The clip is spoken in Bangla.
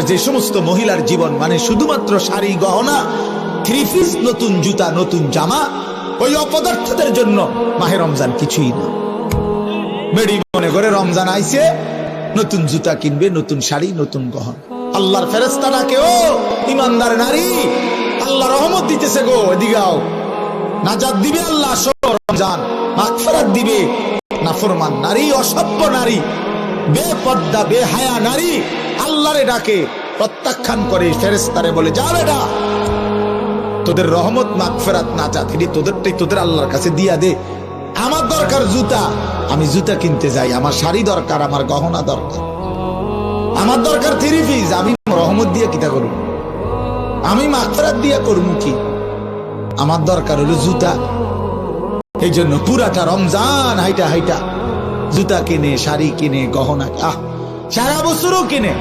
যে সমস্ত মহিলার জীবন মানে শুধুমাত্র শাড়ি গহনা, থ্রি পিস, নতুন জুতা, নতুন জামা, ওই অপদার্থদের জন্য মাহে রমজান কিছুই না। মেডি মনে করে রমজান আইছে, নতুন জুতা কিনবে, নতুন শাড়ি, নতুন গহনা। আল্লাহর ফেরেশতা ডাকে, ও ইমানদার নারী, আল্লাহ রহমত দিতেছে গো, এদিকে আও, নাজাত দিবে আল্লাহ, আসো রমজান, মাগফিরাত দিবে। নাফরমান নারী, অসভ্য নারী, বেপর্দা বেহায়া নারী আল্লাহরে ডাকে, প্রত্যাখ্যান করে, ফেরেশতারে বলে, যা বেটা, তোদের রহমত মাগফিরাত নাজাত এটি তোদেরটাই তোদের আল্লাহর কাছে দিয়া দে। আমার দরকার জুতা, আমি জুতা কিনতে যাই। আমার শাড়ি দরকার, আমার গহনা দরকার, আমার দরকার থ্রি পিস। আমি রহমত দিয়ে কিটা করব? আমি মাগফিরাত দিয়ে করবো কি? আমার দরকার হলো জুতা। এই জন্য পুরাটা রমজান হাইটা হাইটা জুতা কিনে, শাড়ি কিনে, গহনা, সারা বছরও কিনে।